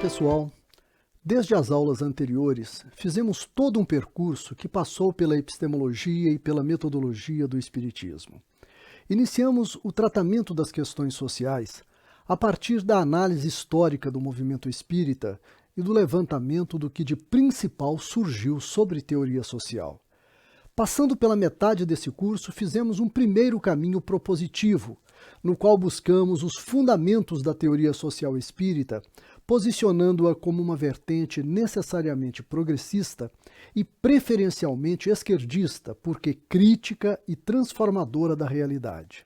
pessoal! Desde as aulas anteriores, fizemos todo um percurso que passou pela epistemologia e pela metodologia do Espiritismo. Iniciamos o tratamento das questões sociais a partir da análise histórica do movimento espírita e do levantamento do que de principal surgiu sobre teoria social. Passando pela metade desse curso, fizemos um primeiro caminho propositivo, no qual buscamos os fundamentos da teoria social espírita, posicionando-a como uma vertente necessariamente progressista e preferencialmente esquerdista, porque crítica e transformadora da realidade.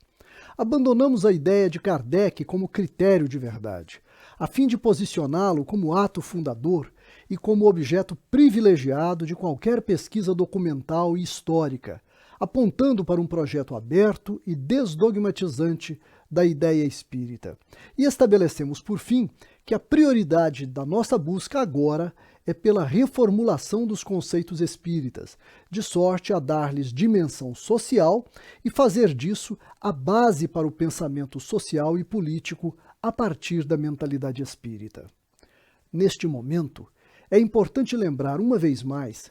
Abandonamos a ideia de Kardec como critério de verdade, a fim de posicioná-lo como ato fundador e como objeto privilegiado de qualquer pesquisa documental e histórica, apontando para um projeto aberto e desdogmatizante da ideia espírita. E estabelecemos, por fim, que a prioridade da nossa busca agora é pela reformulação dos conceitos espíritas, de sorte a dar-lhes dimensão social e fazer disso a base para o pensamento social e político a partir da mentalidade espírita. Neste momento, é importante lembrar uma vez mais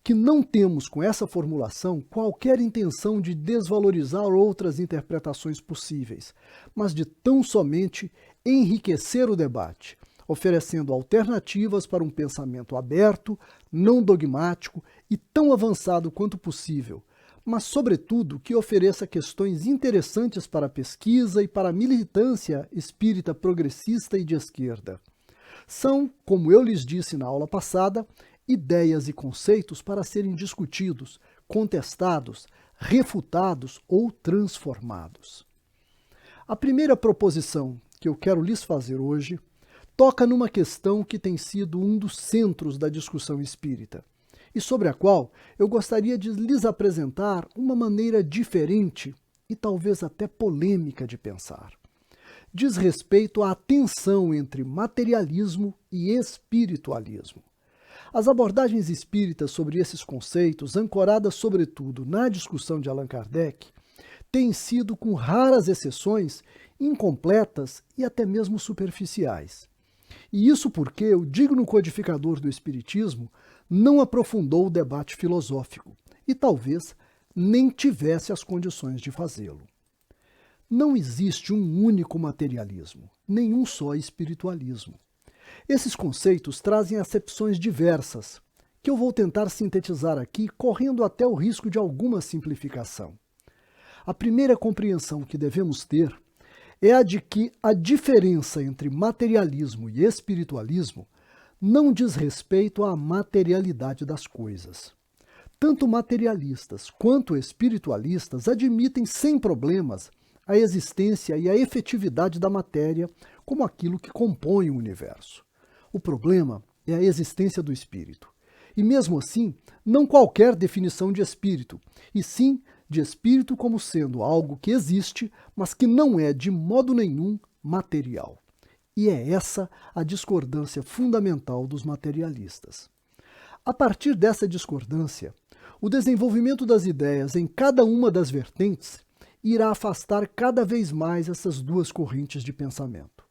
que não temos com essa formulação qualquer intenção de desvalorizar outras interpretações possíveis, mas de tão somente enriquecer o debate, oferecendo alternativas para um pensamento aberto, não dogmático e tão avançado quanto possível, mas, sobretudo, que ofereça questões interessantes para a pesquisa e para a militância espírita progressista e de esquerda. São, como eu lhes disse na aula passada, ideias e conceitos para serem discutidos, contestados, refutados ou transformados. A primeira proposição que eu quero lhes fazer hoje toca numa questão que tem sido um dos centros da discussão espírita e sobre a qual eu gostaria de lhes apresentar uma maneira diferente e talvez até polêmica de pensar. Diz respeito à tensão entre materialismo e espiritualismo. As abordagens espíritas sobre esses conceitos, ancoradas sobretudo na discussão de Allan Kardec, têm sido, com raras exceções, incompletas e até mesmo superficiais. E isso porque o digno codificador do Espiritismo não aprofundou o debate filosófico e talvez nem tivesse as condições de fazê-lo. Não existe um único materialismo, nem um só espiritualismo. Esses conceitos trazem acepções diversas, que eu vou tentar sintetizar aqui, correndo até o risco de alguma simplificação. A primeira compreensão que devemos ter é a de que a diferença entre materialismo e espiritualismo não diz respeito à materialidade das coisas. Tanto materialistas quanto espiritualistas admitem sem problemas a existência e a efetividade da matéria como aquilo que compõe o universo. O problema é a existência do espírito. E mesmo assim, não qualquer definição de espírito, e sim de espírito como sendo algo que existe, mas que não é de modo nenhum material. E é essa a discordância fundamental dos materialistas. A partir dessa discordância, o desenvolvimento das ideias em cada uma das vertentes irá afastar cada vez mais essas duas correntes de pensamento.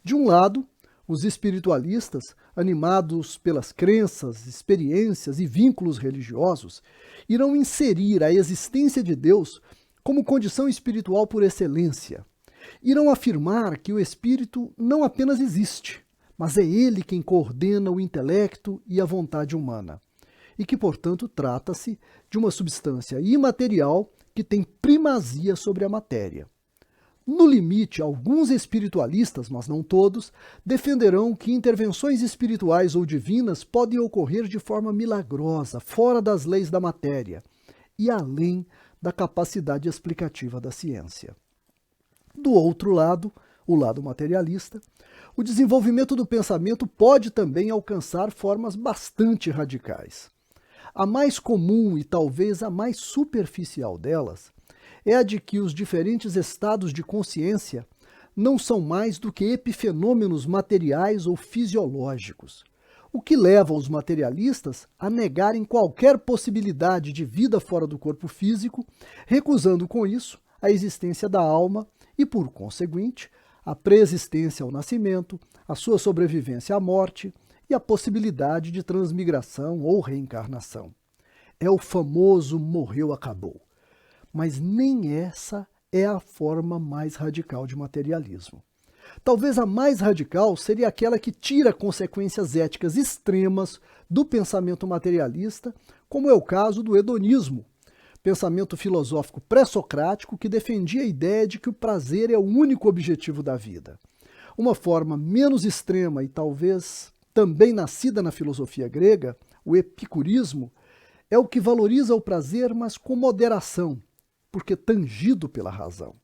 De um lado, os espiritualistas, animados pelas crenças, experiências e vínculos religiosos, irão inserir a existência de Deus como condição espiritual por excelência. Irão afirmar que o espírito não apenas existe, mas é ele quem coordena o intelecto e a vontade humana, e que, portanto, trata-se de uma substância imaterial que tem primazia sobre a matéria. No limite, alguns espiritualistas, mas não todos, defenderão que intervenções espirituais ou divinas podem ocorrer de forma milagrosa, fora das leis da matéria e além da capacidade explicativa da ciência. Do outro lado, o lado materialista, o desenvolvimento do pensamento pode também alcançar formas bastante radicais. A mais comum e talvez a mais superficial delas é a de que os diferentes estados de consciência não são mais do que epifenômenos materiais ou fisiológicos, o que leva os materialistas a negarem qualquer possibilidade de vida fora do corpo físico, recusando com isso a existência da alma e, por conseguinte, a preexistência ao nascimento, a sua sobrevivência à morte e a possibilidade de transmigração ou reencarnação. É o famoso morreu, acabou. Mas nem essa é a forma mais radical de materialismo. Talvez a mais radical seria aquela que tira consequências éticas extremas do pensamento materialista, como é o caso do hedonismo, pensamento filosófico pré-socrático que defendia a ideia de que o prazer é o único objetivo da vida. Uma forma menos extrema e talvez também nascida na filosofia grega, o epicurismo, é o que valoriza o prazer, mas com moderação, porque tangido pela razão.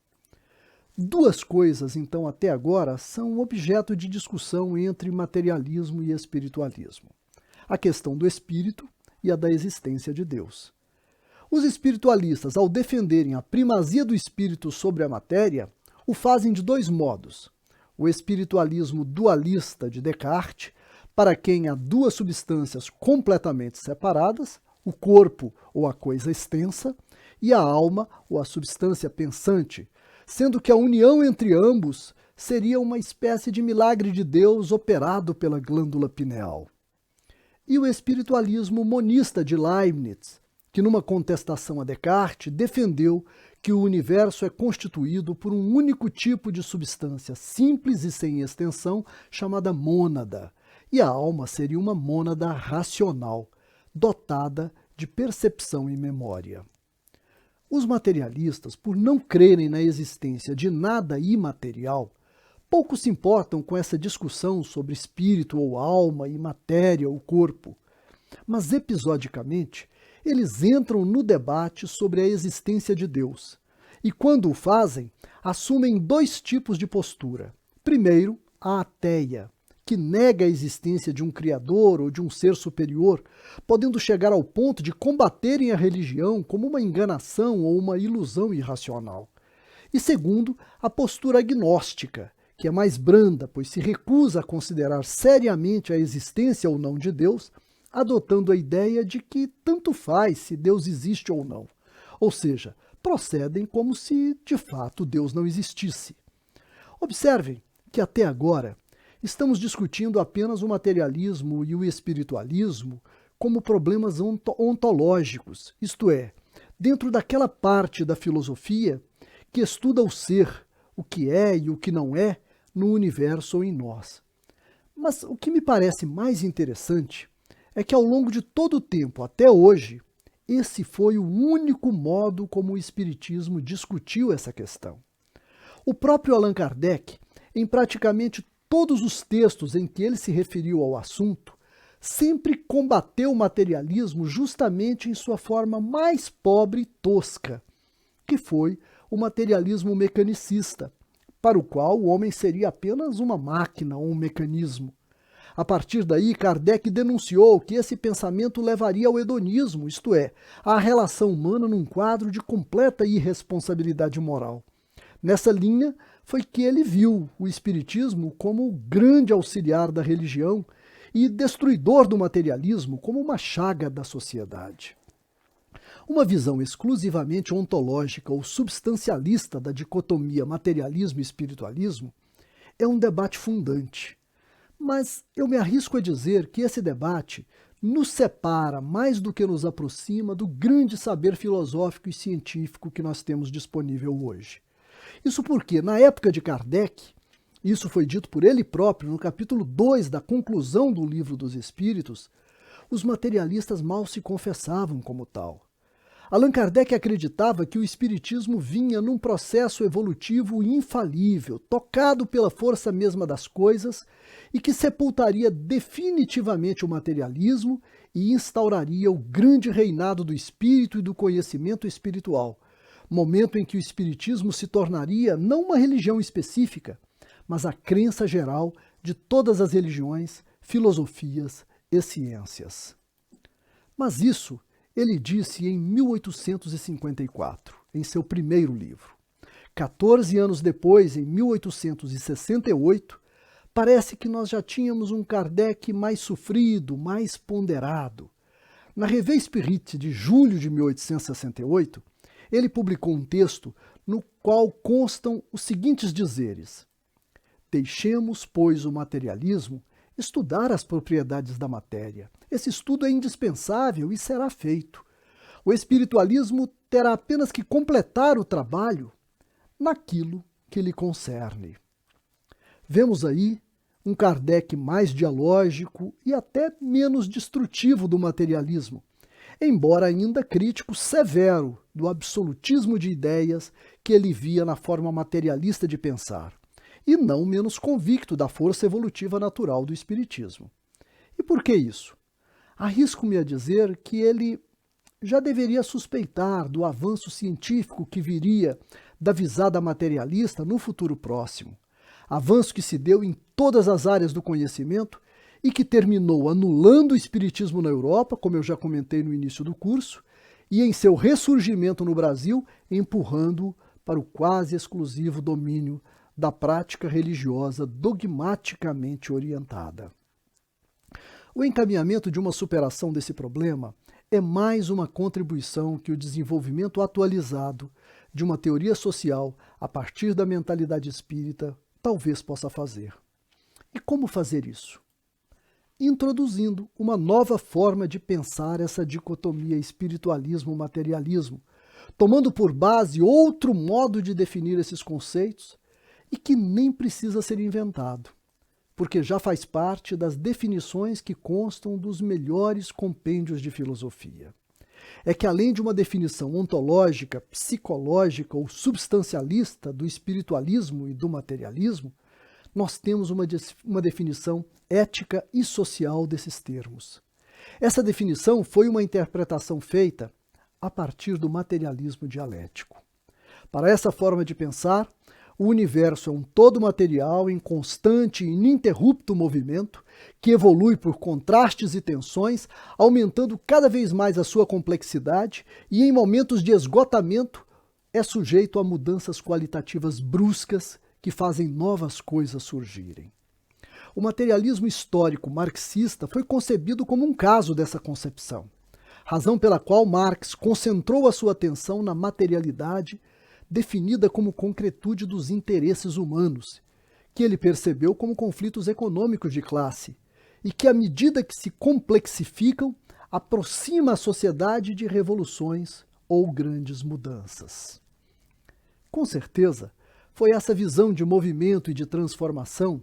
Duas coisas, então, até agora, são objeto de discussão entre materialismo e espiritualismo: a questão do espírito e a da existência de Deus. Os espiritualistas, ao defenderem a primazia do espírito sobre a matéria, o fazem de dois modos: o espiritualismo dualista de Descartes, para quem há duas substâncias completamente separadas, o corpo ou a coisa extensa, e a alma ou a substância pensante, sendo que a união entre ambos seria uma espécie de milagre de Deus operado pela glândula pineal. E o espiritualismo monista de Leibniz, que numa contestação a Descartes defendeu que o universo é constituído por um único tipo de substância simples e sem extensão, chamada mônada, e a alma seria uma mônada racional, dotada de percepção e memória. Os materialistas, por não crerem na existência de nada imaterial, pouco se importam com essa discussão sobre espírito ou alma e matéria ou corpo, mas episodicamente eles entram no debate sobre a existência de Deus e, quando o fazem, assumem dois tipos de postura. Primeiro, a ateia, que nega a existência de um Criador ou de um ser superior, podendo chegar ao ponto de combaterem a religião como uma enganação ou uma ilusão irracional. E segundo, a postura agnóstica, que é mais branda, pois se recusa a considerar seriamente a existência ou não de Deus, adotando a ideia de que tanto faz se Deus existe ou não. Ou seja, procedem como se, de fato, Deus não existisse. Observem que até agora estamos discutindo apenas o materialismo e o espiritualismo como problemas ontológicos, isto é, dentro daquela parte da filosofia que estuda o ser, o que é e o que não é no universo ou em nós. Mas o que me parece mais interessante é que ao longo de todo o tempo até hoje, esse foi o único modo como o Espiritismo discutiu essa questão. O próprio Allan Kardec, em praticamente todos os textos em que ele se referiu ao assunto, sempre combateu o materialismo justamente em sua forma mais pobre e tosca, que foi o materialismo mecanicista, para o qual o homem seria apenas uma máquina ou um mecanismo. A partir daí, Kardec denunciou que esse pensamento levaria ao hedonismo, isto é, à relação humana num quadro de completa irresponsabilidade moral. Nessa linha foi que ele viu o Espiritismo como o grande auxiliar da religião e destruidor do materialismo como uma chaga da sociedade. Uma visão exclusivamente ontológica ou substancialista da dicotomia materialismo e espiritualismo é um debate fundante. Mas eu me arrisco a dizer que esse debate nos separa mais do que nos aproxima do grande saber filosófico e científico que nós temos disponível hoje. Isso porque, na época de Kardec, isso foi dito por ele próprio no capítulo 2 da conclusão do Livro dos Espíritos, os materialistas mal se confessavam como tal. Allan Kardec acreditava que o espiritismo vinha num processo evolutivo infalível, tocado pela força mesma das coisas, e que sepultaria definitivamente o materialismo e instauraria o grande reinado do espírito e do conhecimento espiritual, momento em que o espiritismo se tornaria não uma religião específica, mas a crença geral de todas as religiões, filosofias e ciências. Mas isso ele disse em 1854, em seu primeiro livro. 14 anos depois, em 1868, parece que nós já tínhamos um Kardec mais sofrido, mais ponderado. Na Revue Spirit de julho de 1868, ele publicou um texto no qual constam os seguintes dizeres: Deixemos, pois, o materialismo estudar as propriedades da matéria. Esse estudo é indispensável e será feito. O espiritualismo terá apenas que completar o trabalho naquilo que lhe concerne. Vemos aí um Kardec mais dialógico e até menos destrutivo do materialismo, embora ainda crítico severo do absolutismo de ideias que ele via na forma materialista de pensar, e não menos convicto da força evolutiva natural do espiritismo. E por que isso? Arrisco-me a dizer que ele já deveria suspeitar do avanço científico que viria da visada materialista no futuro próximo, avanço que se deu em todas as áreas do conhecimento e que terminou anulando o espiritismo na Europa, como eu já comentei no início do curso, e em seu ressurgimento no Brasil, empurrando-o para o quase exclusivo domínio da prática religiosa dogmaticamente orientada. O encaminhamento de uma superação desse problema é mais uma contribuição que o desenvolvimento atualizado de uma teoria social a partir da mentalidade espírita talvez possa fazer. E como fazer isso? Introduzindo uma nova forma de pensar essa dicotomia espiritualismo-materialismo, tomando por base outro modo de definir esses conceitos e que nem precisa ser inventado, porque já faz parte das definições que constam dos melhores compêndios de filosofia. É que além de uma definição ontológica, psicológica ou substancialista do espiritualismo e do materialismo, nós temos uma definição ética e social desses termos. Essa definição foi uma interpretação feita a partir do materialismo dialético. Para essa forma de pensar, o universo é um todo material em constante e ininterrupto movimento, que evolui por contrastes e tensões, aumentando cada vez mais a sua complexidade e, em momentos de esgotamento, é sujeito a mudanças qualitativas bruscas que fazem novas coisas surgirem. O materialismo histórico marxista foi concebido como um caso dessa concepção, razão pela qual Marx concentrou a sua atenção na materialidade definida como concretude dos interesses humanos, que ele percebeu como conflitos econômicos de classe, e que, à medida que se complexificam, aproxima a sociedade de revoluções ou grandes mudanças. Com certeza, foi essa visão de movimento e de transformação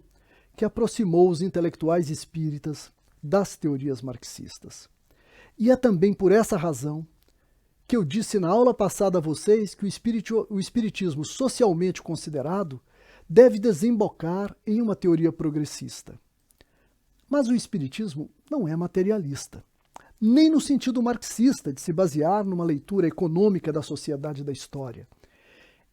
que aproximou os intelectuais espíritas das teorias marxistas. E é também por essa razão que eu disse na aula passada a vocês que o espiritismo socialmente considerado deve desembocar em uma teoria progressista. Mas o espiritismo não é materialista, nem no sentido marxista de se basear numa leitura econômica da sociedade e da história,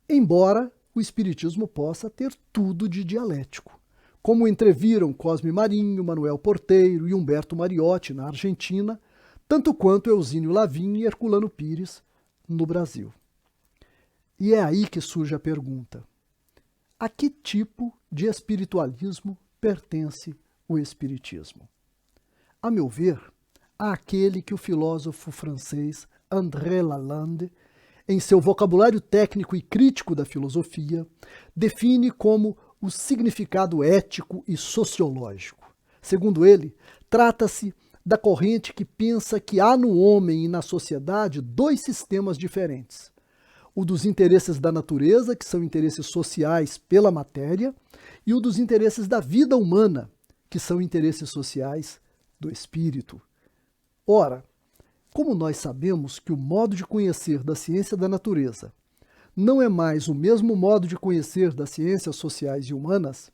embora o espiritismo possa ter tudo de dialético, como entreviram Cosme Marinho, Manuel Porteiro e Humberto Mariotti na Argentina, tanto quanto Eusínio Lavin e Herculano Pires no Brasil. E é aí que surge a pergunta: a que tipo de espiritualismo pertence o espiritismo? A meu ver, àquele que o filósofo francês André Lalande, em seu vocabulário técnico e crítico da filosofia, define como o significado ético e sociológico. Segundo ele, trata-se da corrente que pensa que há no homem e na sociedade dois sistemas diferentes: o dos interesses da natureza, que são interesses sociais pela matéria, e o dos interesses da vida humana, que são interesses sociais do espírito. Ora, como nós sabemos que o modo de conhecer da ciência da natureza não é mais o mesmo modo de conhecer das ciências sociais e humanas,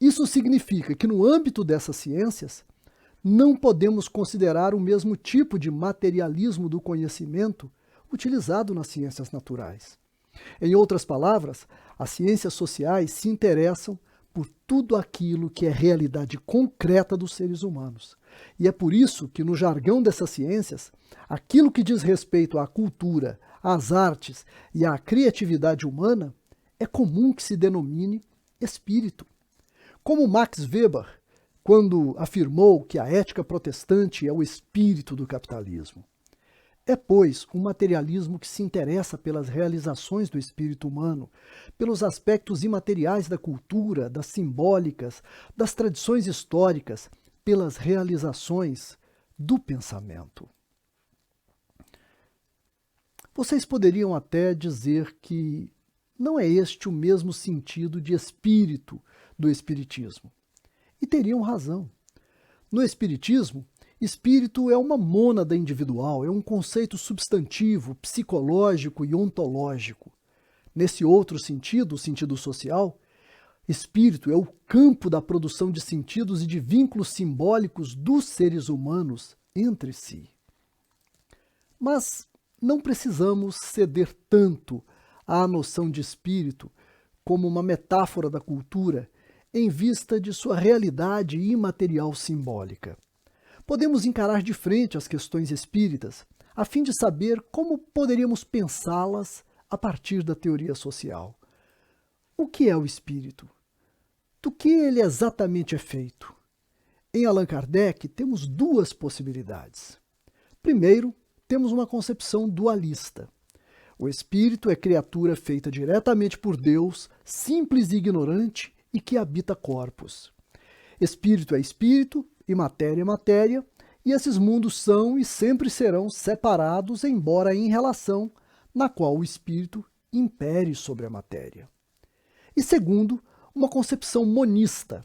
isso significa que no âmbito dessas ciências não podemos considerar o mesmo tipo de materialismo do conhecimento utilizado nas ciências naturais. Em outras palavras, as ciências sociais se interessam por tudo aquilo que é realidade concreta dos seres humanos. E é por isso que, no jargão dessas ciências, aquilo que diz respeito à cultura, às artes e à criatividade humana é comum que se denomine espírito. Como Max Weber, quando afirmou que a ética protestante é o espírito do capitalismo. É, pois, um materialismo que se interessa pelas realizações do espírito humano, pelos aspectos imateriais da cultura, das simbólicas, das tradições históricas, pelas realizações do pensamento. Vocês poderiam até dizer que não é este o mesmo sentido de espírito do espiritismo. E teriam razão. No espiritismo, espírito é uma mônada individual, é um conceito substantivo, psicológico e ontológico. Nesse outro sentido, o sentido social, espírito é o campo da produção de sentidos e de vínculos simbólicos dos seres humanos entre si. Mas não precisamos ceder tanto à noção de espírito como uma metáfora da cultura em vista de sua realidade imaterial simbólica. Podemos encarar de frente as questões espíritas a fim de saber como poderíamos pensá-las a partir da teoria social. O que é o espírito? Do que ele exatamente é feito? Em Allan Kardec, temos duas possibilidades. Primeiro, temos uma concepção dualista. O espírito é criatura feita diretamente por Deus, simples e ignorante, e que habita corpos. Espírito é espírito e matéria é matéria, e esses mundos são e sempre serão separados, embora em relação na qual o espírito impere sobre a matéria. E segundo, uma concepção monista.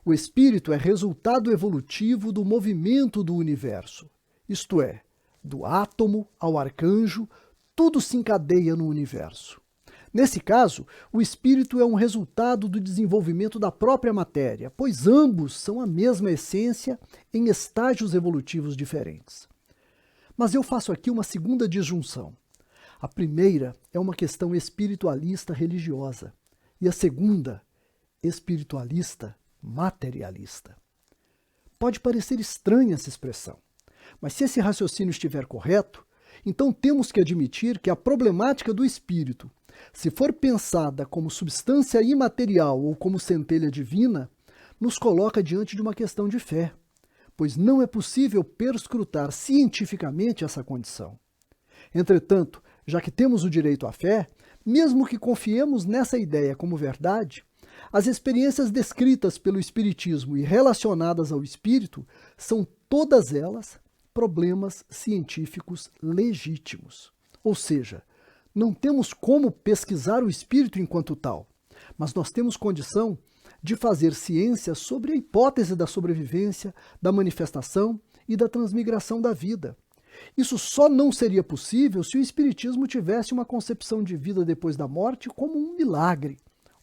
O espírito é resultado evolutivo do movimento do universo, isto é, do átomo ao arcanjo, tudo se encadeia no universo. Nesse caso, o espírito é um resultado do desenvolvimento da própria matéria, pois ambos são a mesma essência em estágios evolutivos diferentes. Mas eu faço aqui uma segunda disjunção. A primeira é uma questão espiritualista religiosa e a segunda, espiritualista materialista. Pode parecer estranha essa expressão, mas se esse raciocínio estiver correto, então temos que admitir que a problemática do espírito, se for pensada como substância imaterial ou como centelha divina, nos coloca diante de uma questão de fé, pois não é possível perscrutar cientificamente essa condição. Entretanto, já que temos o direito à fé, mesmo que confiemos nessa ideia como verdade, as experiências descritas pelo Espiritismo e relacionadas ao espírito são todas elas problemas científicos legítimos. Ou seja, não temos como pesquisar o espírito enquanto tal, mas nós temos condição de fazer ciência sobre a hipótese da sobrevivência, da manifestação e da transmigração da vida. Isso só não seria possível se o espiritismo tivesse uma concepção de vida depois da morte como um milagre,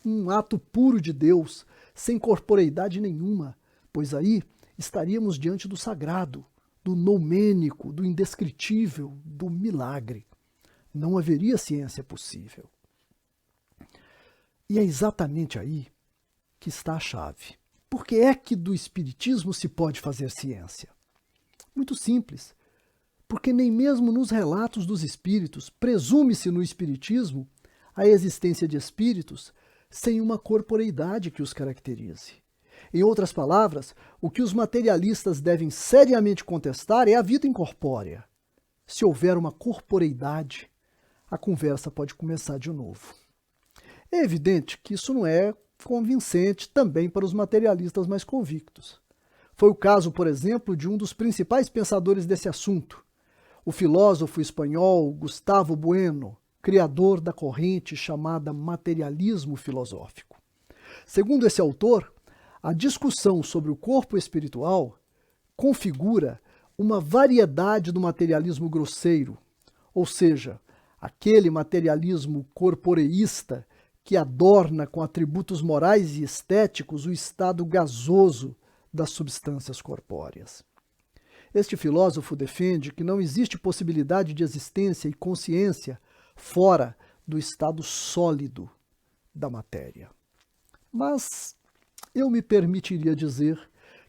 um ato puro de Deus, sem corporeidade nenhuma, pois aí estaríamos diante do sagrado, do noumênico, do indescritível, do milagre. Não haveria ciência possível. E é exatamente aí que está a chave. Por que é que do espiritismo se pode fazer ciência? Muito simples. Porque nem mesmo nos relatos dos espíritos presume-se no espiritismo a existência de espíritos sem uma corporeidade que os caracterize. Em outras palavras, o que os materialistas devem seriamente contestar é a vida incorpórea. Se houver uma corporeidade, a conversa pode começar de novo. É evidente que isso não é convincente também para os materialistas mais convictos. Foi o caso, por exemplo, de um dos principais pensadores desse assunto, o filósofo espanhol Gustavo Bueno, criador da corrente chamada materialismo filosófico. Segundo esse autor, a discussão sobre o corpo espiritual configura uma variedade do materialismo grosseiro, ou seja, aquele materialismo corporeísta que adorna com atributos morais e estéticos o estado gasoso das substâncias corpóreas. Este filósofo defende que não existe possibilidade de existência e consciência fora do estado sólido da matéria. Mas eu me permitiria dizer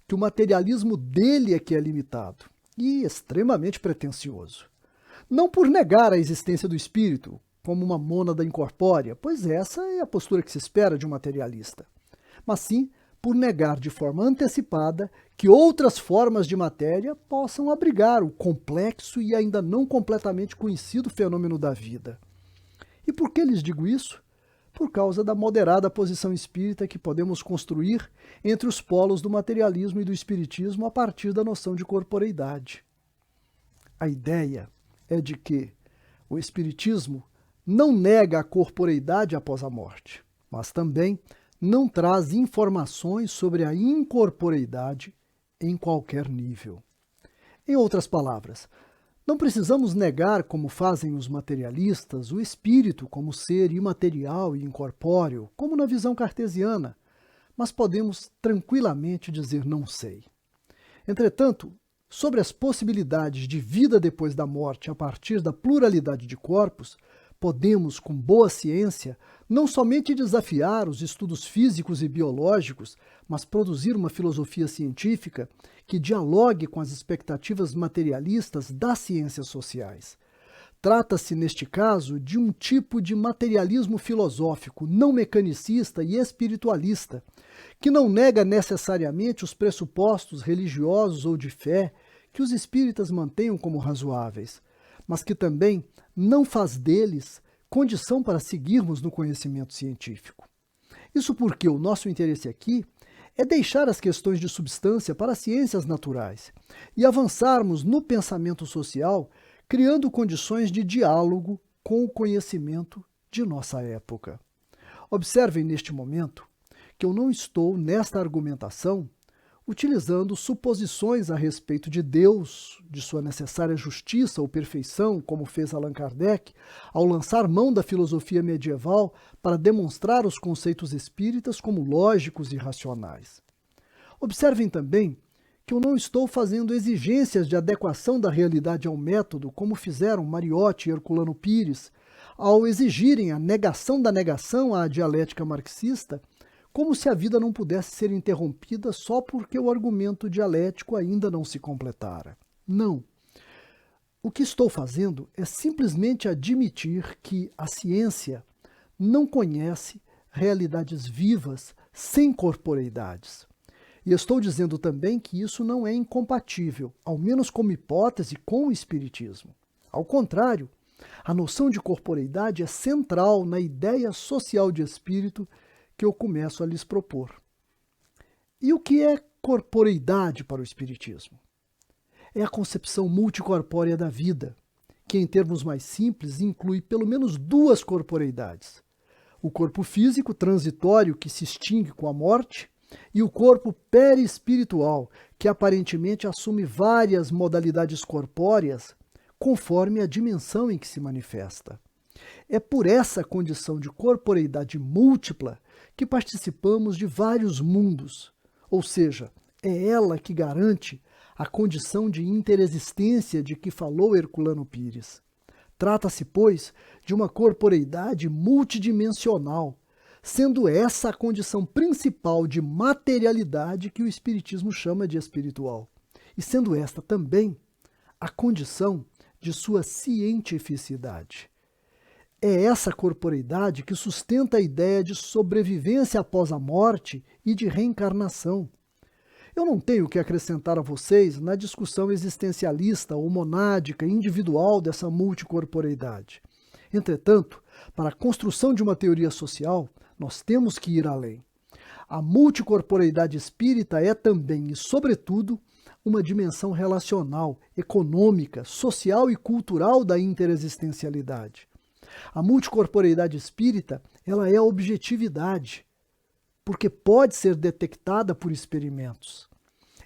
que o materialismo dele é que é limitado e extremamente pretensioso. Não por negar a existência do espírito como uma mônada incorpórea, pois essa é a postura que se espera de um materialista, mas sim por negar de forma antecipada que outras formas de matéria possam abrigar o complexo e ainda não completamente conhecido fenômeno da vida. E por que lhes digo isso? Por causa da moderada posição espírita que podemos construir entre os polos do materialismo e do espiritismo a partir da noção de corporeidade. A ideia é de que o espiritismo não nega a corporeidade após a morte, mas também não traz informações sobre a incorporeidade em qualquer nível. Em outras palavras, não precisamos negar, como fazem os materialistas, o espírito como ser imaterial e incorpóreo, como na visão cartesiana, mas podemos tranquilamente dizer não sei. Entretanto, sobre as possibilidades de vida depois da morte a partir da pluralidade de corpos, podemos, com boa ciência, não somente desafiar os estudos físicos e biológicos, mas produzir uma filosofia científica que dialogue com as expectativas materialistas das ciências sociais. Trata-se, neste caso, de um tipo de materialismo filosófico, não mecanicista e espiritualista, que não nega necessariamente os pressupostos religiosos ou de fé que os espíritas mantenham como razoáveis, mas que também não faz deles condição para seguirmos no conhecimento científico. Isso porque o nosso interesse aqui é deixar as questões de substância para as ciências naturais e avançarmos no pensamento social, criando condições de diálogo com o conhecimento de nossa época. Observem neste momento que eu não estou, nesta argumentação, utilizando suposições a respeito de Deus, de sua necessária justiça ou perfeição, como fez Allan Kardec, ao lançar mão da filosofia medieval para demonstrar os conceitos espíritas como lógicos e racionais. Observem também que eu não estou fazendo exigências de adequação da realidade ao método, como fizeram Mariotti e Herculano Pires, ao exigirem a negação da negação à dialética marxista, como se a vida não pudesse ser interrompida só porque o argumento dialético ainda não se completara. Não. O que estou fazendo é simplesmente admitir que a ciência não conhece realidades vivas sem corporeidades. E estou dizendo também que isso não é incompatível, ao menos como hipótese, com o espiritismo. Ao contrário, a noção de corporeidade é central na ideia social de espírito que eu começo a lhes propor. E o que é corporeidade para o espiritismo? É a concepção multicorpórea da vida, que em termos mais simples inclui pelo menos duas corporeidades. O corpo físico transitório que se extingue com a morte e o corpo perispiritual, que aparentemente assume várias modalidades corpóreas conforme a dimensão em que se manifesta. É por essa condição de corporeidade múltipla que participamos de vários mundos, ou seja, é ela que garante a condição de interexistência de que falou Herculano Pires. Trata-se, pois, de uma corporeidade multidimensional, sendo essa a condição principal de materialidade que o Espiritismo chama de espiritual, e sendo esta também a condição de sua cientificidade. É essa corporeidade que sustenta a ideia de sobrevivência após a morte e de reencarnação. Eu não tenho o que acrescentar a vocês na discussão existencialista ou monádica individual dessa multicorporeidade. Entretanto, para a construção de uma teoria social, nós temos que ir além. A multicorporeidade espírita é também e, sobretudo, uma dimensão relacional, econômica, social e cultural da interexistencialidade. A multicorporeidade espírita, ela é a objetividade, porque pode ser detectada por experimentos.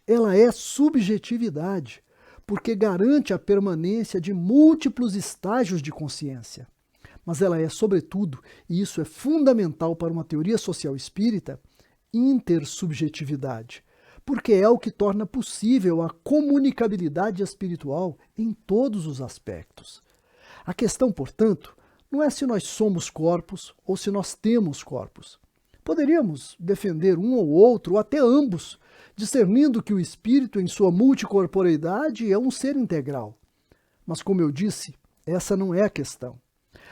Ela é subjetividade, porque garante a permanência de múltiplos estágios de consciência. Mas ela é, sobretudo, e isso é fundamental para uma teoria social espírita, intersubjetividade, porque é o que torna possível a comunicabilidade espiritual em todos os aspectos. A questão, portanto, não é se nós somos corpos ou se nós temos corpos. Poderíamos defender um ou outro, ou até ambos, discernindo que o espírito, em sua multicorporeidade, é um ser integral. Mas, como eu disse, essa não é a questão.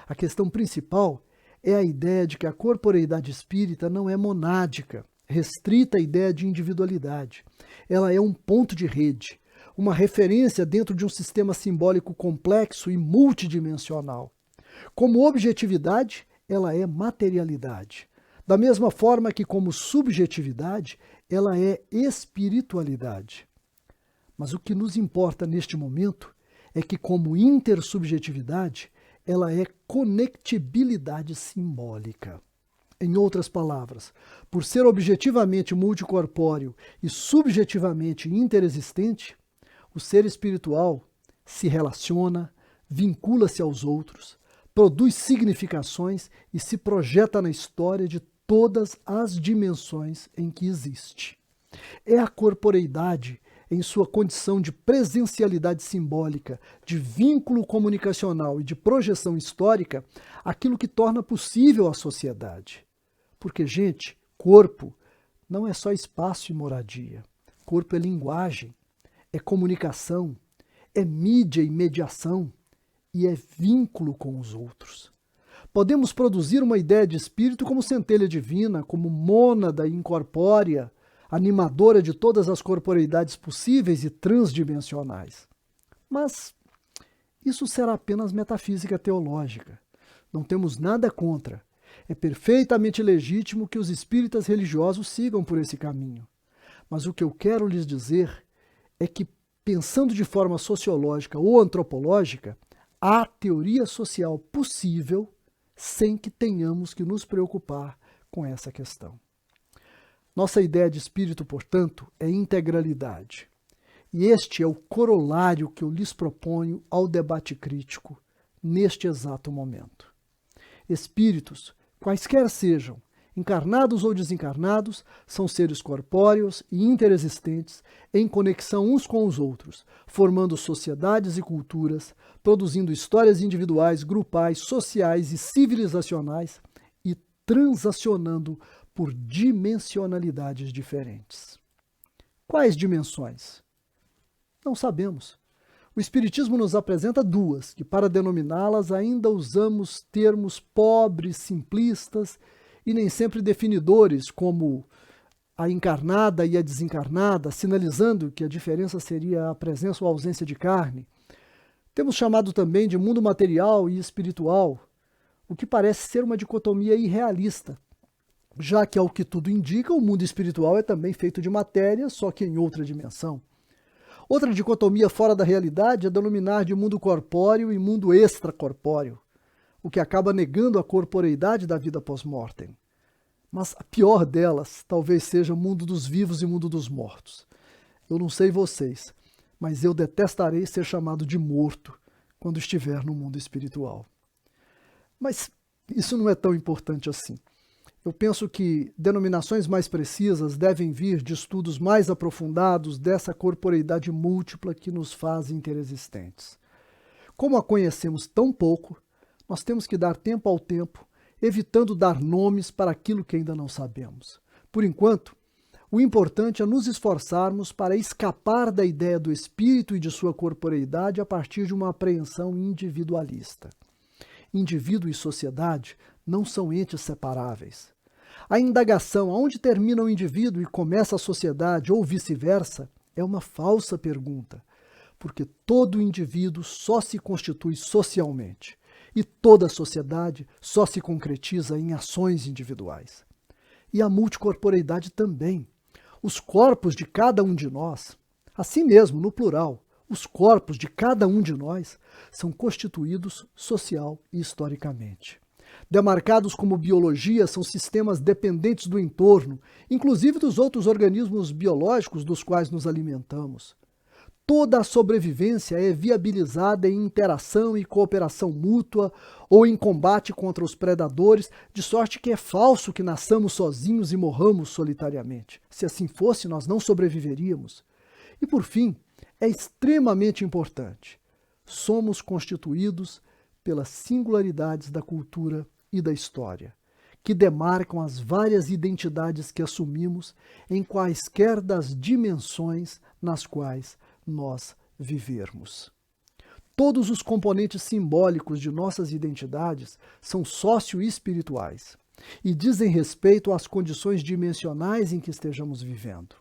A questão principal é a ideia de que a corporeidade espírita não é monádica, restrita à ideia de individualidade. Ela é um ponto de rede, uma referência dentro de um sistema simbólico complexo e multidimensional. Como objetividade, ela é materialidade. Da mesma forma que, como subjetividade, ela é espiritualidade. Mas o que nos importa neste momento é que, como intersubjetividade, ela é conectibilidade simbólica. Em outras palavras, por ser objetivamente multicorpóreo e subjetivamente interexistente, o ser espiritual se relaciona, vincula-se aos outros, produz significações e se projeta na história de todas as dimensões em que existe. É a corporeidade, em sua condição de presencialidade simbólica, de vínculo comunicacional e de projeção histórica, aquilo que torna possível a sociedade. Porque, gente, corpo não é só espaço e moradia. Corpo é linguagem, é comunicação, é mídia e mediação, e é vínculo com os outros. Podemos produzir uma ideia de espírito como centelha divina, como mônada incorpórea, animadora de todas as corporeidades possíveis e transdimensionais. Mas isso será apenas metafísica teológica. Não temos nada contra. É perfeitamente legítimo que os espíritas religiosos sigam por esse caminho. Mas o que eu quero lhes dizer é que, pensando de forma sociológica ou antropológica, há teoria social possível sem que tenhamos que nos preocupar com essa questão. Nossa ideia de espírito, portanto, é integralidade. E este é o corolário que eu lhes proponho ao debate crítico neste exato momento. Espíritos, quaisquer sejam, encarnados ou desencarnados, são seres corpóreos e interexistentes em conexão uns com os outros, formando sociedades e culturas, produzindo histórias individuais, grupais, sociais e civilizacionais e transacionando por dimensionalidades diferentes. Quais dimensões? Não sabemos. O Espiritismo nos apresenta duas, que para denominá-las ainda usamos termos pobres, simplistas e nem sempre definidores, como a encarnada e a desencarnada, sinalizando que a diferença seria a presença ou ausência de carne. Temos chamado também de mundo material e espiritual, o que parece ser uma dicotomia irrealista, já que, ao que tudo indica, o mundo espiritual é também feito de matéria, só que em outra dimensão. Outra dicotomia fora da realidade é denominar de mundo corpóreo e mundo extracorpóreo, o que acaba negando a corporeidade da vida pós-mortem. Mas a pior delas talvez seja o mundo dos vivos e o mundo dos mortos. Eu não sei vocês, mas eu detestarei ser chamado de morto quando estiver no mundo espiritual. Mas isso não é tão importante assim. Eu penso que denominações mais precisas devem vir de estudos mais aprofundados dessa corporeidade múltipla que nos faz interexistentes. Como a conhecemos tão pouco, nós temos que dar tempo ao tempo, evitando dar nomes para aquilo que ainda não sabemos. Por enquanto, o importante é nos esforçarmos para escapar da ideia do espírito e de sua corporeidade a partir de uma apreensão individualista. Indivíduo e sociedade não são entes separáveis. A indagação aonde termina o indivíduo e começa a sociedade, ou vice-versa, é uma falsa pergunta, porque todo indivíduo só se constitui socialmente e toda a sociedade só se concretiza em ações individuais. E a multicorporeidade também. Os corpos de cada um de nós, assim mesmo, no plural, os corpos de cada um de nós são constituídos social e historicamente. Demarcados como biologia, são sistemas dependentes do entorno, inclusive dos outros organismos biológicos dos quais nos alimentamos. Toda a sobrevivência é viabilizada em interação e cooperação mútua ou em combate contra os predadores, de sorte que é falso que nasçamos sozinhos e morramos solitariamente. Se assim fosse, nós não sobreviveríamos. E por fim, é extremamente importante. Somos constituídos pelas singularidades da cultura e da história, que demarcam as várias identidades que assumimos em quaisquer das dimensões nas quais nós vivermos. Todos os componentes simbólicos de nossas identidades são sócio-espirituais. e dizem respeito às condições dimensionais em que estejamos vivendo.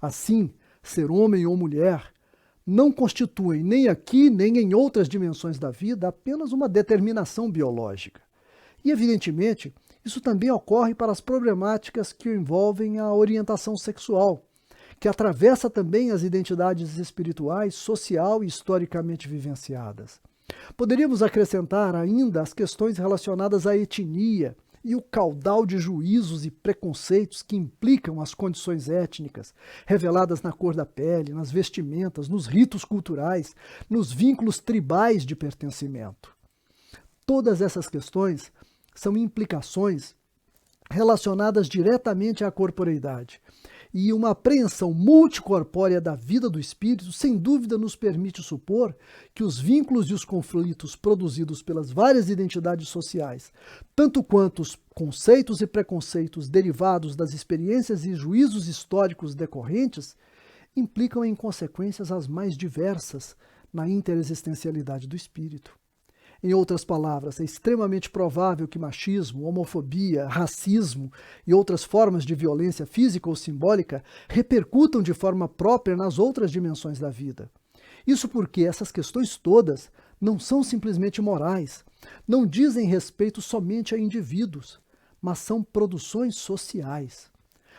Assim, ser homem ou mulher não constituem nem aqui nem em outras dimensões da vida apenas uma determinação biológica. E, evidentemente, isso também ocorre para as problemáticas que envolvem a orientação sexual, que atravessa também as identidades espirituais, social e historicamente vivenciadas. Poderíamos acrescentar ainda as questões relacionadas à etnia e o caudal de juízos e preconceitos que implicam as condições étnicas, reveladas na cor da pele, nas vestimentas, nos ritos culturais, nos vínculos tribais de pertencimento. Todas essas questões são implicações relacionadas diretamente à corporeidade. E uma apreensão multicorpórea da vida do espírito, sem dúvida, nos permite supor que os vínculos e os conflitos produzidos pelas várias identidades sociais, tanto quanto os conceitos e preconceitos derivados das experiências e juízos históricos decorrentes, implicam em consequências as mais diversas na interexistencialidade do espírito. Em outras palavras, é extremamente provável que machismo, homofobia, racismo e outras formas de violência física ou simbólica repercutam de forma própria nas outras dimensões da vida. Isso porque essas questões todas não são simplesmente morais, não dizem respeito somente a indivíduos, mas são produções sociais.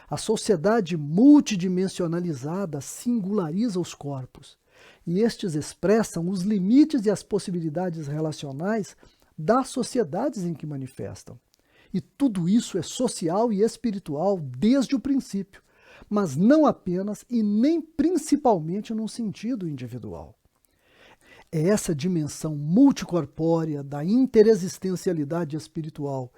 A sociedade multidimensionalizada singulariza os corpos, e estes expressam os limites e as possibilidades relacionais das sociedades em que manifestam. E tudo isso é social e espiritual desde o princípio, mas não apenas e nem principalmente num sentido individual. É essa dimensão multicorpórea da interexistencialidade espiritual,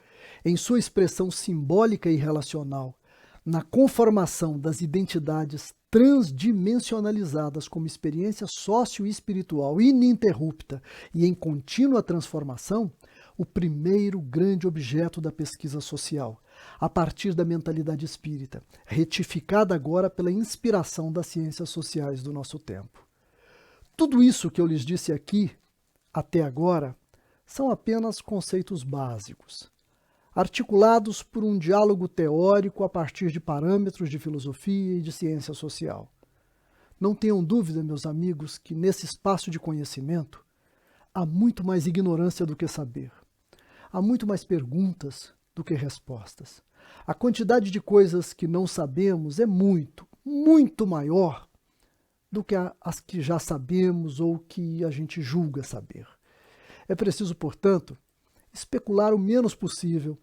em sua expressão simbólica e relacional, na conformação das identidades transdimensionalizadas como experiência sócio-espiritual ininterrupta e em contínua transformação, o primeiro grande objeto da pesquisa social, a partir da mentalidade espírita, retificada agora pela inspiração das ciências sociais do nosso tempo. Tudo isso que eu lhes disse aqui, até agora, são apenas conceitos básicos, articulados por um diálogo teórico a partir de parâmetros de filosofia e de ciência social. Não tenham dúvida, meus amigos, que nesse espaço de conhecimento há muito mais ignorância do que saber. Há muito mais perguntas do que respostas. A quantidade de coisas que não sabemos é muito, muito maior do que as que já sabemos ou que a gente julga saber. É preciso, portanto, especular o menos possível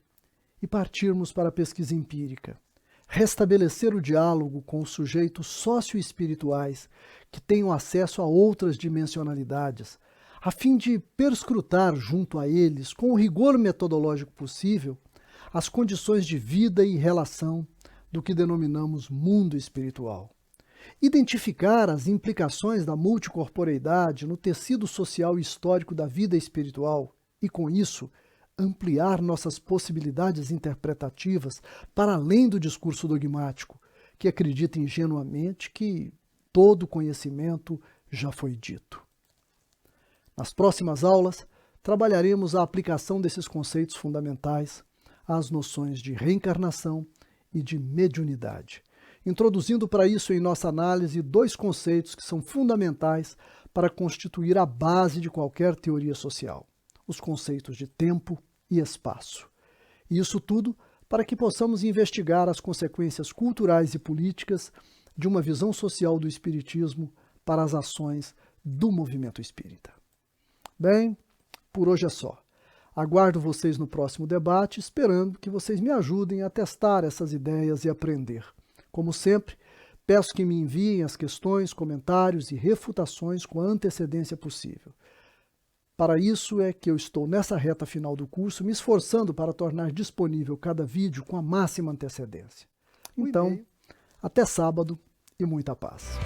e partirmos para a pesquisa empírica. Restabelecer o diálogo com os sujeitos socioespirituais que tenham acesso a outras dimensionalidades, a fim de perscrutar junto a eles, com o rigor metodológico possível, as condições de vida e relação do que denominamos mundo espiritual. Identificar as implicações da multicorporeidade no tecido social e histórico da vida espiritual e, com isso, ampliar nossas possibilidades interpretativas para além do discurso dogmático, que acredita ingenuamente que todo conhecimento já foi dito. Nas próximas aulas, trabalharemos a aplicação desses conceitos fundamentais às noções de reencarnação e de mediunidade, introduzindo para isso em nossa análise dois conceitos que são fundamentais para constituir a base de qualquer teoria social: os conceitos de tempo e espaço. E isso tudo para que possamos investigar as consequências culturais e políticas de uma visão social do espiritismo para as ações do movimento espírita. Bem, por hoje é só. Aguardo vocês no próximo debate, esperando que vocês me ajudem a testar essas ideias e aprender. Como sempre, peço que me enviem as questões, comentários e refutações com a antecedência possível. Para isso é que eu estou nessa reta final do curso me esforçando para tornar disponível cada vídeo com a máxima antecedência. Então, até sábado e muita paz.